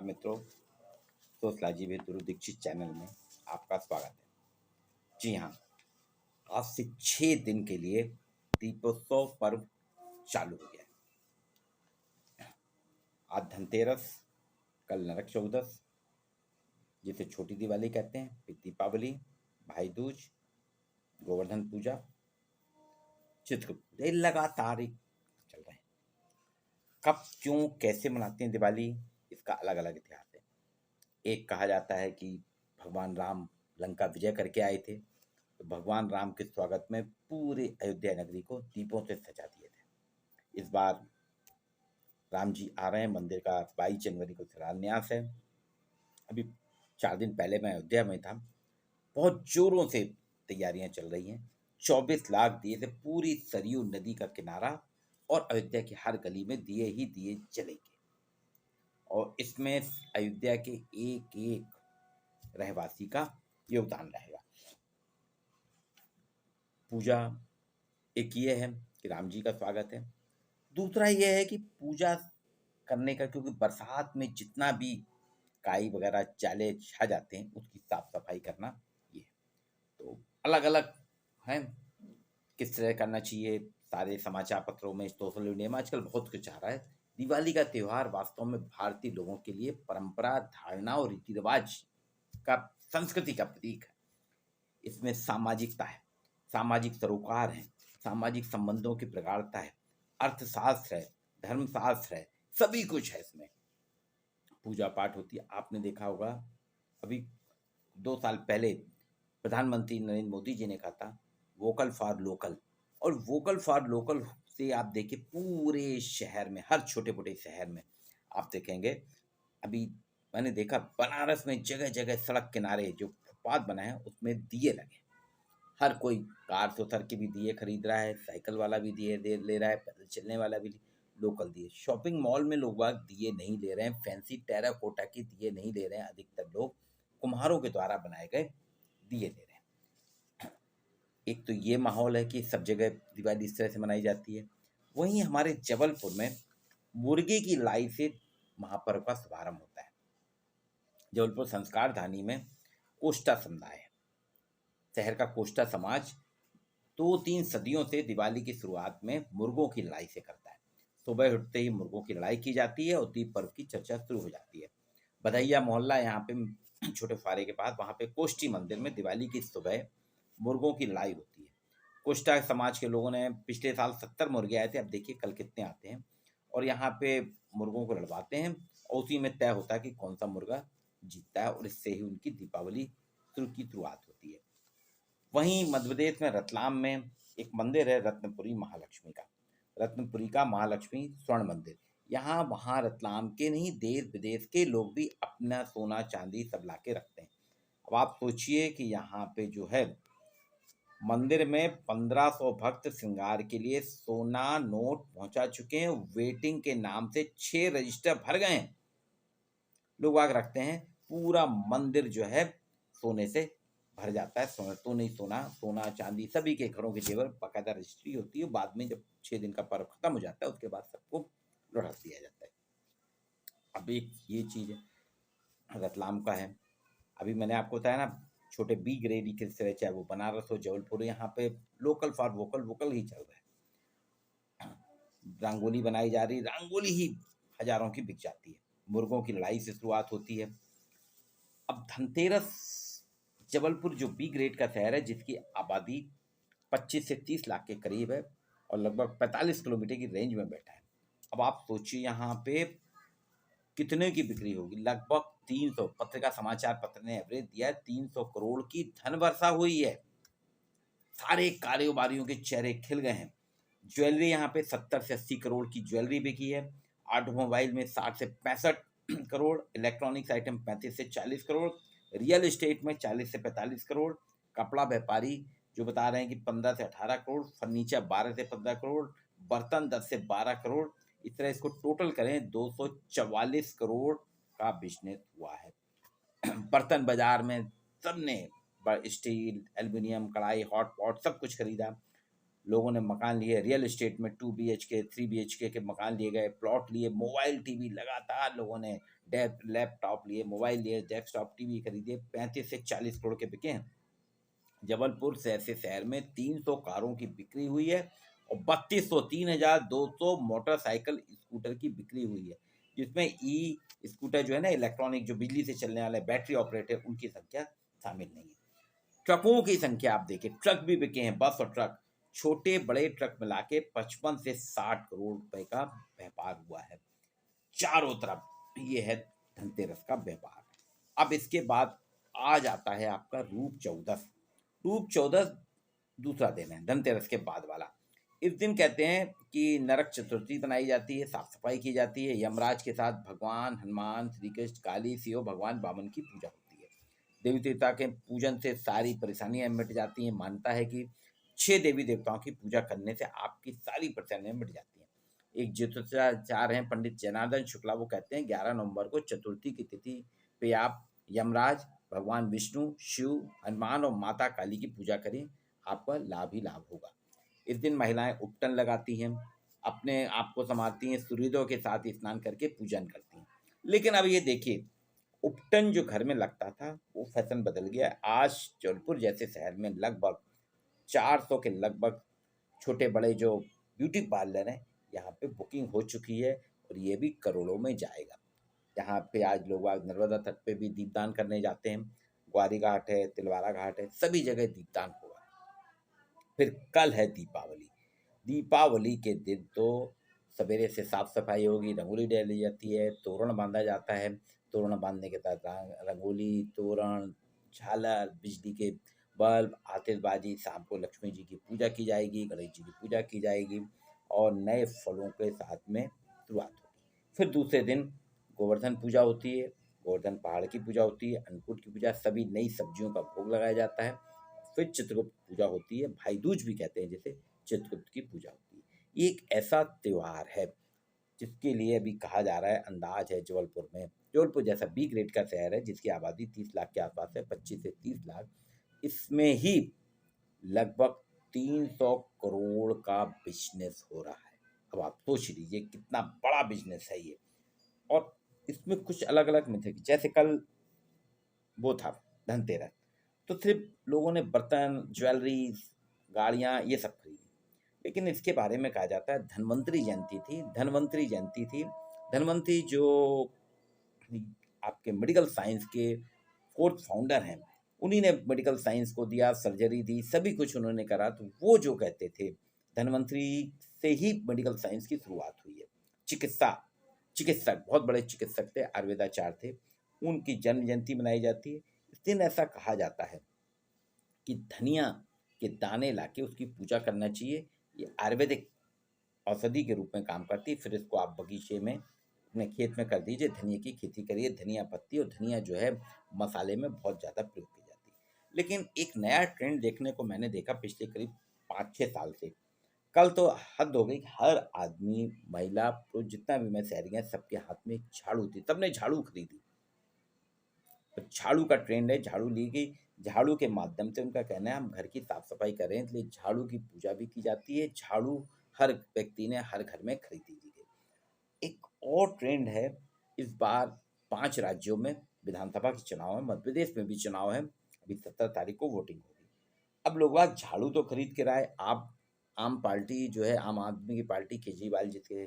नमस्कार मित्रों, sociology with Guru Dixit channel में आपका स्वागत है। जी हाँ, आज से 6 दिन के लिए दीपोत्सव पर्व चालू हो गया है। आज धनतेरस, कल नरक चौदस, जिसे छोटी दिवाली कहते हैं, फिर दीपावली, भाई दूज, गोवर्धन पूजा, चित्रगुप्त पूजा, ये लगातार ही चल रहे हैं। कब, क्यों, कैसे मनाते हैं दिवाली, इसका अलग अलग इतिहास है। एक कहा जाता है कि भगवान राम लंका विजय करके आए थे, तो भगवान राम के स्वागत में पूरे अयोध्या नगरी को दीपों से सजा दिए थे। इस बार राम जी आ रहे हैं, मंदिर का 22 जनवरी को शिलान्यास है। अभी 4 दिन पहले मैं अयोध्या में था। बहुत जोरों से तैयारियां चल रही हैं। 24 लाख दिए से पूरी सरयू नदी का किनारा और अयोध्या की हर गली में दिए ही दिए जलेंगे, और इसमें अयोध्या के एक एक रहवासी का योगदान रहेगा। पूजा एक ये है कि राम जी का स्वागत है। दूसरा ये है कि पूजा करने का, क्योंकि बरसात में जितना भी काई वगैरह चाले छा जाते हैं, उसकी साफ सफाई करना ये है। तो अलग अलग है किस तरह करना चाहिए। सारे समाचार पत्रों में, सोशल मीडिया में आजकल बहुत कुछ आ रहा है। दिवाली का त्यौहार वास्तव में भारतीय लोगों के लिए परंपरा, धारणा और रीति रिवाज का, संस्कृति का प्रतीक है। इसमें सामाजिकता है, सामाजिक सरोकार है, सामाजिक संबंधों की प्रगाढ़ता है, अर्थशास्त्र है, धर्मशास्त्र है, सभी कुछ है इसमें। पूजा पाठ होती है। आपने देखा होगा, अभी 2 साल पहले प्रधानमंत्री नरेंद्र मोदी जी ने कहा था वोकल फॉर लोकल, और वोकल फॉर लोकल से आप देखिए पूरे शहर में, हर छोटे मोटे शहर में आप देखेंगे। अभी मैंने देखा बनारस में जगह जगह सड़क किनारे जो फुटपाथ बना है उसमें दिए लगे। हर कोई कार से उतर के भी दिए खरीद रहा है, साइकिल वाला भी दिए ले रहा है, पैदल चलने वाला भी लोकल दिए। शॉपिंग मॉल में लोग बाग दिए नहीं ले रहे हैं, फैंसी टेराकोटा के दिए नहीं ले रहे हैं। अधिकतर लोग कुम्हारों के द्वारा बनाए गए दिए ले रहे हैं। एक तो ये माहौल है कि सब जगह दिवाली इस तरह से मनाई जाती है। वहीं हमारे जबलपुर में मुर्गे की लाई से महापर्व का शुभारंभ होता है। जबलपुर संस्कार धानी में कोष्टा समुदाय है। शहर का कोष्टा समाज 2-3 सदियों से दिवाली की शुरुआत में मुर्गों की लड़ाई से करता है। सुबह उठते ही मुर्गों की लड़ाई की जाती है और दीप पर्व की चर्चा शुरू हो जाती है। बधैया मोहल्ला यहाँ पे छोटे फारे के पास, वहाँ पे कोष्टी मंदिर में दिवाली की सुबह मुर्गों की लड़ाई होती है। कोष्टा समाज के लोगों ने पिछले साल 70 मुर्गे आए थे, अब देखिए कल कितने आते हैं, और यहाँ पे मुर्गों को लड़वाते हैं और उसी में तय होता है कि कौन सा मुर्गा जीतता है, और इससे ही उनकी दीपावली की शुरुआत होती है। वहीं मध्य प्रदेश में रतलाम में एक मंदिर है, रत्नपुरी महालक्ष्मी का, रत्नपुरी का महालक्ष्मी स्वर्ण मंदिर। यहाँ वहाँ रतलाम के नहीं, देश विदेश के लोग भी अपना सोना चांदी सब ला के रखते हैं। अब आप सोचिए कि यहाँ पे जो है मंदिर में 1500 भक्त श्रृंगार के लिए सोना नोट पहुंचा चुके हैं। वेटिंग के नाम से 6 रजिस्टर भर गए हैं, लोग आग रखते हैं। पूरा मंदिर जो है सोने से भर जाता है। सोना तो नहीं, सोना सोना चांदी सभी के घरों के जेवर बाकायदा रजिस्ट्री होती है। बाद में जब 6 दिन का पर्व खत्म हो जाता है उसके बाद सबको लौटा दिया जाता है। अब एक ये चीज है रतलाम का है। अभी मैंने आपको बताया ना, छोटे बी ग्रेड के से, चाहे वो बनारस हो, जबलपुर, यहाँ पे लोकल फॉर वोकल, वोकल ही चल रहा है। रंगोली बनाई जा रही, रंगोली ही हजारों की बिक जाती है। मुर्गों की लड़ाई से शुरुआत होती है। अब धनतेरस, जबलपुर जो बी ग्रेड का शहर है, जिसकी आबादी 25 से 30 लाख के करीब है और लगभग 45 किलोमीटर की रेंज में बैठा है। अब आप सोचिए यहाँ पे कितने की बिक्री होगी। लगभग 300, पत्रिका समाचार पत्र ने एवरेज दिया है, 300 करोड़ की धन वर्षा हुई है। सारे कारोबारियों के चेहरे खिल गए हैं। ज्वेलरी यहाँ पे 70 से 80 करोड़ की ज्वेलरी बिकी है। ऑटोमोबाइल में 60 से 65 करोड़, इलेक्ट्रॉनिक्स आइटम 35 से 40 करोड़, रियल एस्टेट में 40 से 45 करोड़, कपड़ा व्यापारी जो बता रहे हैं कि 15 से 18 करोड़, फर्नीचर 12 से 15 करोड़, बर्तन 10 से 12 करोड़। इस तरह इसको टोटल करें 244 करोड़ का बिजनेस हुआ है। बर्तन बाजार में सबने स्टील, एल्युमिनियम, कढ़ाई, हॉट पॉट सब कुछ खरीदा। लोगों ने मकान लिए, रियल एस्टेट में 2 BHK 3 BHK के मकान लिए गए, प्लॉट लिए, मोबाइल टीवी लगातार लोगों ने लैपटॉप लिए, मोबाइल लिए, डेस्कटॉप टीवी खरीदे, 35 से 40 करोड़ के बिके हैं। जबलपुर जैसे शहर में 300 कारों की बिक्री हुई है और 3200 मोटरसाइकिल स्कूटर की बिक्री हुई है, जिसमें ई स्कूटर जो है ना, इलेक्ट्रॉनिक जो बिजली से चलने वाले बैटरी ऑपरेटेड, उनकी संख्या शामिल नहीं है। ट्रकों की संख्या आप देखिए, ट्रक भी बिके हैं, बस और ट्रक, छोटे बड़े ट्रक मिला के 55 से 60 करोड़ रुपए का व्यापार हुआ है चारों तरफ। ये है धनतेरस का व्यापार। अब इसके बाद आ जाता है आपका रूप चौदस। रूप चौदस दूसरा दिन है धनतेरस के बाद वाला। इस दिन कहते हैं कि नरक चतुर्थी बनाई जाती है, साफ सफाई की जाती है, यमराज के साथ भगवान हनुमान, श्री कृष्ण, काली, शिव, भगवान वामन की पूजा होती है। देवी देवता के पूजन से सारी परेशानियां मिट जाती हैं। मानता है कि 6 देवी देवताओं की पूजा करने से आपकी सारी परेशानियां मिट जाती हैं। एक ज्योतिषाचार्य हैं पंडित जनार्दन शुक्ला, वो कहते हैं 11 नवंबर को चतुर्थी की तिथि पे आप यमराज, भगवान विष्णु, शिव, हनुमान और माता काली की पूजा करें, आपका लाभ ही लाभ होगा। इस दिन महिलाएं उपटन लगाती हैं, अपने आप को संभालती हैं, सूर्योदय के साथ स्नान करके पूजन करती हैं। लेकिन अब ये देखिए, उपटन जो घर में लगता था वो फैशन बदल गया है। आज जौनपुर जैसे शहर में लगभग 400 के लगभग छोटे बड़े जो ब्यूटी पार्लर हैं, यहाँ पे बुकिंग हो चुकी है और ये भी करोड़ों में जाएगा। यहाँ पे आज लोग आज नर्मदा तट पे भी दीपदान करने जाते हैं। ग्वारी घाट है, तिलवारा घाट है, सभी जगह दीपदान होगा। फिर कल है दीपावली। दीपावली के दिन तो सवेरे से साफ सफाई होगी, रंगोली डाली जाती है, तोरण बांधा जाता है। तोरण बांधने के बाद रंगोली, तोरण, झालर, बिजली के बल्ब, आतिशबाजी, शाम को लक्ष्मी जी की पूजा की जाएगी, गणेश जी की पूजा की जाएगी और नए फलों के साथ में शुरुआत होगी। फिर दूसरे दिन गोवर्धन पूजा होती है, गोवर्धन पहाड़ की पूजा होती है, अन्नकूट की पूजा, सभी नई सब्जियों का भोग लगाया जाता है। फिर चित्रगुप्त पूजा होती है, भाई दूज भी कहते हैं जिसे, चित्रगुप्त की पूजा होती है। ये एक ऐसा त्योहार है जिसके लिए अभी कहा जा रहा है, अंदाज है जबलपुर में, जबलपुर जैसा बी ग्रेड का शहर है जिसकी आबादी 30 लाख के आसपास है, 25 से 30 लाख, इसमें ही लगभग 300 करोड़ का बिजनेस हो रहा है। अब आप सोच लीजिए कितना बड़ा बिजनेस है ये। और इसमें कुछ अलग अलग मिथे, जैसे कल वो था धनतेरस, तो सिर्फ लोगों ने बर्तन, ज्वेलरी, गाड़ियाँ ये सब खरीदी। लेकिन इसके बारे में कहा जाता है धन्वंतरि जयंती थी, धन्वंतरि जयंती थी। धन्वंतरि जो आपके मेडिकल साइंस के फोर्थ फाउंडर हैं, उन्हीं ने मेडिकल साइंस को दिया, सर्जरी दी, सभी कुछ उन्होंने करा। तो वो जो कहते थे धन्वंतरि से ही मेडिकल साइंस की शुरुआत हुई है। चिकित्सा चिकित्सक, बहुत बड़े चिकित्सक थे, आयुर्वेदाचार्य थे, उनकी जन्म जयंती मनाई जाती है। इस दिन ऐसा कहा जाता है कि धनिया के दाने लाके उसकी पूजा करना चाहिए। ये आयुर्वेदिक औषधि के रूप में काम करती है। फिर इसको आप बगीचे में, अपने खेत में कर दीजिए, धनिया की खेती करिए, धनिया पत्ती और धनिया जो है मसाले में बहुत ज़्यादा प्रयोग की जाती है। लेकिन एक नया ट्रेंड देखने को मैंने देखा पिछले करीब 5-6 साल से। कल तो हद हो गई, हर आदमी, महिला, पुरुष, जितना भी मैं शहरी हैं, सबके हाथ में एक झाड़ू थी, सबने झाड़ू खरीदी। तो झाड़ू का ट्रेंड है, झाड़ू ली गई। झाड़ू के माध्यम से उनका कहना है हम घर की साफ सफाई कर रहे हैं, इसलिए झाड़ू की पूजा भी की जाती है। झाड़ू हर व्यक्ति ने हर घर में खरीदी दी गई। एक और ट्रेंड है, इस बार 5 राज्यों में विधानसभा के चुनाव है, मध्य प्रदेश में भी चुनाव है, अभी 17 तारीख को वोटिंग होगी। अब लोग बाग झाड़ू तो खरीद के लाए। आप आम पार्टी जो है, आम आदमी की पार्टी, केजरीवाल जिसके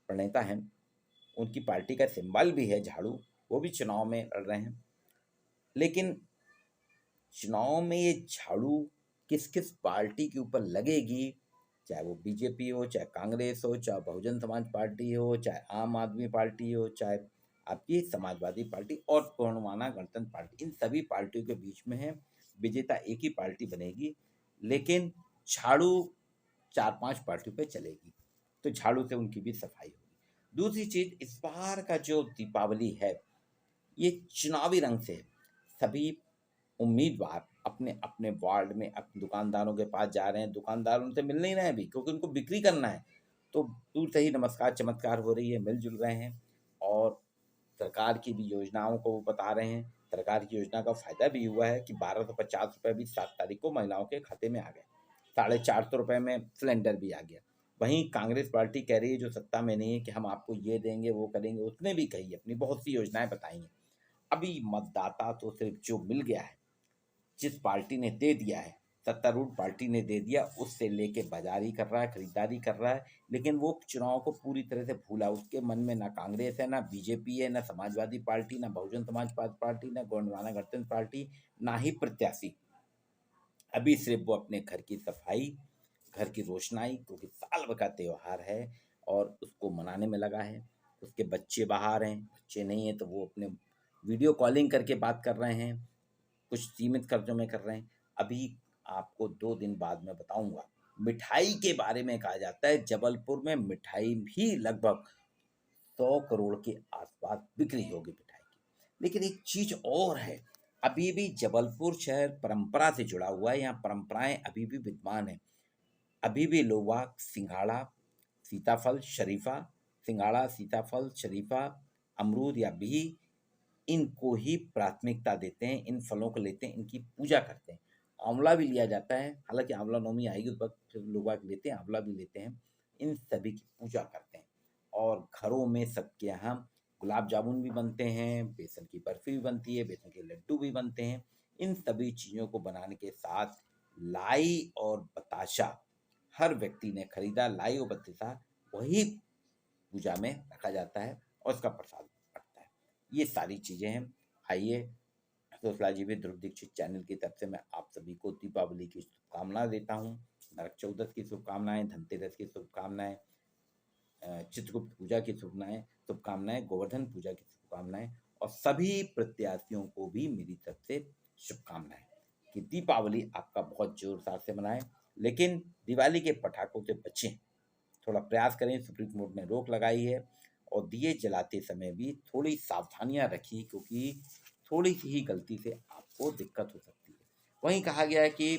प्रणेता हैं, उनकी पार्टी का सिंबल भी है झाड़ू, वो भी चुनाव में लड़ रहे हैं। लेकिन चुनाव में ये झाड़ू किस किस पार्टी के ऊपर लगेगी, चाहे वो बीजेपी हो, चाहे कांग्रेस हो, चाहे बहुजन समाज पार्टी हो, चाहे आम आदमी पार्टी हो, चाहे आपकी समाजवादी पार्टी और पूर्णमाना गणतंत्र पार्टी, इन सभी पार्टियों के बीच में है। विजेता एक ही पार्टी बनेगी, लेकिन झाड़ू 4-5 पार्टियों पे चलेगी। तो झाड़ू से उनकी भी सफाई होगी। दूसरी चीज, इस बार का जो दीपावली है, ये चुनावी रंग से है। सभी उम्मीदवार अपने अपने वार्ड में अपने दुकानदारों के पास जा रहे हैं, दुकानदार उनसे मिल नहीं रहे हैं अभी, क्योंकि उनको बिक्री करना है। तो दूर से ही नमस्कार चमत्कार हो रही है, मिलजुल रहे हैं और सरकार की भी योजनाओं को वो बता रहे हैं। सरकार की योजना का फायदा भी हुआ है कि 1250 रुपये भी 7 तारीख को महिलाओं के खाते में आ गए, 450 रुपये में सिलेंडर भी आ गया। वहीं कांग्रेस पार्टी कह रही है जो सत्ता में नहीं है कि हम आपको ये देंगे, वो करेंगे। उसने भी कही है, अपनी बहुत सी योजनाएं बताई हैं। अभी मतदाता तो सिर्फ जो मिल गया है, जिस पार्टी ने दे दिया है, सत्तारूढ़ पार्टी ने दे दिया, उससे लेके बाजारी कर रहा है, खरीदारी कर रहा है। लेकिन वो चुनाव को पूरी तरह से भूला। उसके मन में ना कांग्रेस है, ना बीजेपी है, ना समाजवादी पार्टी, ना बहुजन समाज पार्टी, ना गोंडवाना गणतंत्र पार्टी, ना ही प्रत्याशी। अभी सिर्फ वो अपने घर की सफाई, घर की रोशनाई, क्योंकि साल भर का त्योहार है और उसको मनाने में लगा है। उसके बच्चे बाहर हैं, बच्चे नहीं हैं तो वो अपने वीडियो कॉलिंग करके बात कर रहे हैं, कुछ सीमित खर्चों में कर रहे हैं। अभी आपको 2 दिन बाद मैं बताऊँगा। मिठाई के बारे में कहा जाता है, जबलपुर में मिठाई भी लगभग 100 करोड़ के आसपास बिक्री होगी मिठाई की। लेकिन एक चीज़ और है, अभी भी जबलपुर शहर परंपरा से जुड़ा हुआ है, यहाँ परंपराएं अभी भी विद्यमान हैं। अभी भी लोग वहाँ सिंघाड़ा, सीताफल, शरीफा, सिंघाड़ा, सीताफल, शरीफा, अमरूद या बिही, इनको ही प्राथमिकता देते हैं, इन फलों को लेते हैं, इनकी पूजा करते हैं। आंवला भी लिया जाता है, हालांकि आंवला नवमी आएगी उस वक्त फिर लोग बाग लेते हैं, आंवला भी लेते हैं। इन सभी की पूजा करते हैं। और घरों में सबके यहाँ गुलाब जामुन भी बनते हैं, बेसन की बर्फी भी बनती है, बेसन के लड्डू भी बनते हैं। इन सभी चीज़ों को बनाने के साथ लाई और बताशा हर व्यक्ति ने खरीदा। लाई और बताशा वही पूजा में रखा जाता है और उसका प्रसाद पड़ता है। ये सारी चीज़ें हैं। आइए, सुफला जी भी ध्रुव दीक्षित चैनल की तरफ से मैं आप सभी को दीपावली की शुभकामनाएं देता हूँ, नरक चौदस की शुभकामनाएं, धनतेरस की शुभकामनाएं, चित्रगुप्त पूजा की शुभकामनाएं, गोवर्धन पूजा की शुभकामनाएं और सभी प्रत्याशियों को भी मेरी तरफ से शुभकामनाएं कि दीपावली आपका बहुत जोर शोर से मनाएं। लेकिन दिवाली के पटाखों से बचें, थोड़ा प्रयास करें। सुप्रीम कोर्ट ने रोक लगाई है और दिए जलाते समय भी थोड़ी सावधानियां रखिए, क्योंकि थोड़ी सी ही गलती से आपको दिक्कत हो सकती है। वहीं कहा गया है कि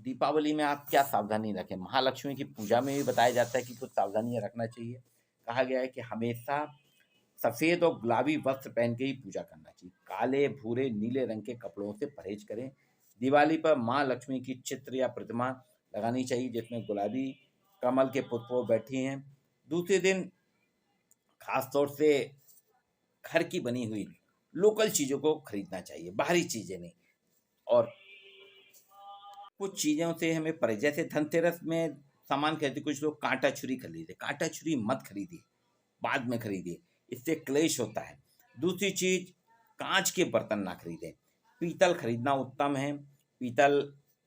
दीपावली में आप क्या सावधानी रखें। महालक्ष्मी की पूजा में भी बताया जाता है कि कुछ सावधानियां रखना चाहिए। कहा गया है कि हमेशा सफ़ेद और गुलाबी वस्त्र पहन के ही पूजा करना चाहिए। काले, भूरे, नीले रंग के कपड़ों से परहेज करें। दिवाली पर माँ लक्ष्मी की चित्र या प्रतिमा लगानी चाहिए जिसमें गुलाबी कमल के पुष्प बैठी हैं। दूसरे दिन खास तौर से घर की बनी हुई लोकल चीज़ों को खरीदना चाहिए, बाहरी चीज़ें नहीं। और कुछ चीज़ों से हमें परहेज, जैसे धनतेरस में सामान खरीदते कुछ लोग कांटा छुरी खरीदे, कांटा छुरी मत खरीदिए, बाद में खरीदिए, इससे क्लेश होता है। दूसरी चीज़, कांच के बर्तन ना खरीदें, पीतल खरीदना उत्तम है। पीतल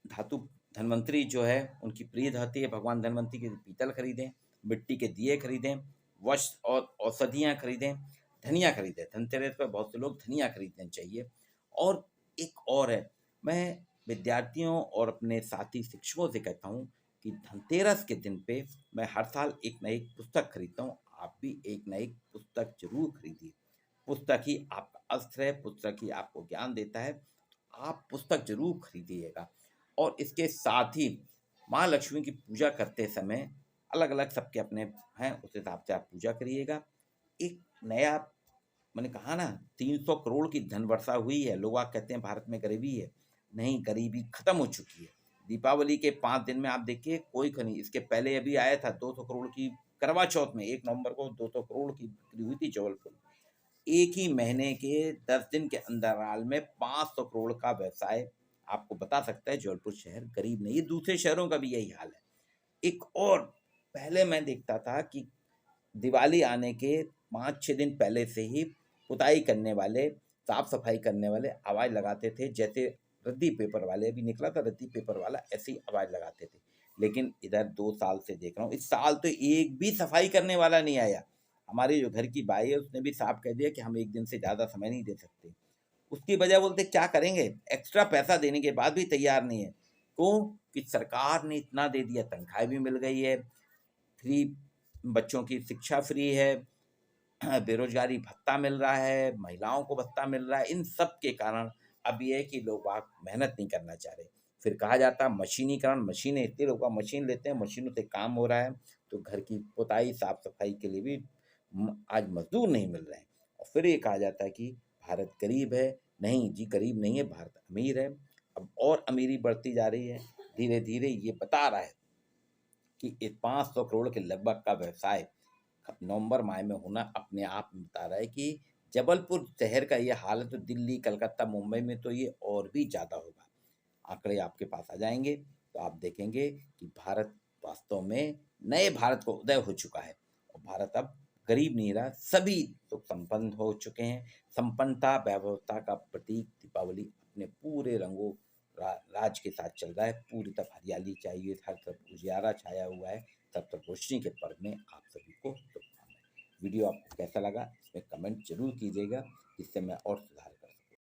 धातु, धन्वंतरी जो है उनकी प्रिय धातु है, भगवान धन्वंतरी के पीतल खरीदें। मिट्टी के दिए खरीदें, वस्त्र और औषधियाँ खरीदें, धनिया खरीदें। धनतेरस पर बहुत से लोग धनिया खरीदना चाहिए। और एक और है, मैं विद्यार्थियों और अपने साथी शिक्षकों से कहता हूँ कि धनतेरस के दिन पे मैं हर साल एक न एक पुस्तक खरीदता हूँ। आप भी एक न एक पुस्तक जरूर खरीदिए। पुस्तक ही आपका अस्त्र है, पुस्तक ही आपको ज्ञान देता है। आप पुस्तक जरूर खरीदिएगा। और इसके साथ ही माँ लक्ष्मी की पूजा करते समय अलग अलग सबके अपने हैं, उस हिसाब से आप पूजा करिएगा। एक नया, मैंने कहा ना, 300 करोड़ की धन वर्षा हुई है। लोग आप कहते हैं भारत में गरीबी है, नहीं, गरीबी खत्म हो चुकी है। दीपावली के 5 दिन में आप देखिए कोई नहीं, इसके पहले अभी आया था 200 करोड़ की, करवा चौथ में 1 नवंबर को 200 करोड़ की बिक्री हुई थी जबलपुर में। एक ही महीने के 10 दिन के अंतराल में 500 करोड़ का व्यवसाय आपको बता सकता है जबलपुर शहर गरीब नहीं है। दूसरे शहरों का भी यही हाल है। एक और, पहले मैं देखता था कि दिवाली आने के 5-6 दिन पहले से ही पुताई करने वाले, साफ सफाई करने वाले आवाज़ लगाते थे, जैसे रद्दी पेपर वाले, अभी निकला था रद्दी पेपर वाला, ऐसी आवाज़ लगाते थे। लेकिन इधर 2 साल से देख रहा हूँ, इस साल तो एक भी सफाई करने वाला नहीं आया। हमारी जो घर की बाई है उसने भी साफ कह दिया कि हम एक दिन से ज़्यादा समय नहीं दे सकते। उसकी वजह बोलते क्या करेंगे, एक्स्ट्रा पैसा देने के बाद भी तैयार नहीं है। क्यों? कि सरकार ने इतना दे दिया, तनख्वाहें भी मिल गई है, फ्री, बच्चों की शिक्षा फ्री है, बेरोजगारी भत्ता मिल रहा है, महिलाओं को भत्ता मिल रहा है। इन सब के कारण अब ये है कि लोग आप मेहनत नहीं करना चाह रहे। फिर कहा जाता है मशीनीकरण, मशीनें, इतने लोग का मशीन लेते हैं, मशीनों से काम हो रहा है, तो घर की पुताई साफ सफाई के लिए भी आज मजदूर नहीं मिल रहे हैं। और फिर ये कहा जाता है कि भारत गरीब है। नहीं जी, गरीब नहीं है, भारत अमीर है। अब और अमीरी बढ़ती जा रही है, धीरे धीरे ये बता रहा है कि ये 500 करोड़ के लगभग का व्यवसाय नवंबर माह में होना अपने आप में बता रहा है कि जबलपुर शहर का ये हाल है, तो दिल्ली, कलकत्ता, मुंबई में तो ये और भी ज़्यादा होगा। आंकड़े आपके पास आ जाएँगे, तो आप देखेंगे कि भारत वास्तव में नए भारत को उदय हो चुका है और भारत अब गरीब नहीं रहा, सभी सुख संपन्न हो चुके हैं। संपन्नता, वैभवता का प्रतीक दीपावली अपने पूरे रंगों राज के साथ चल रहा है। पूरी तरफ हरियाली चाहिए, हर तरफ उजियारा छाया हुआ है, सब तरफ रोशनी के पर्व में आप सभी को शुभकामनाएँ। वीडियो आपको कैसा लगा इसमें कमेंट ज़रूर कीजिएगा, जिससे मैं और सुधार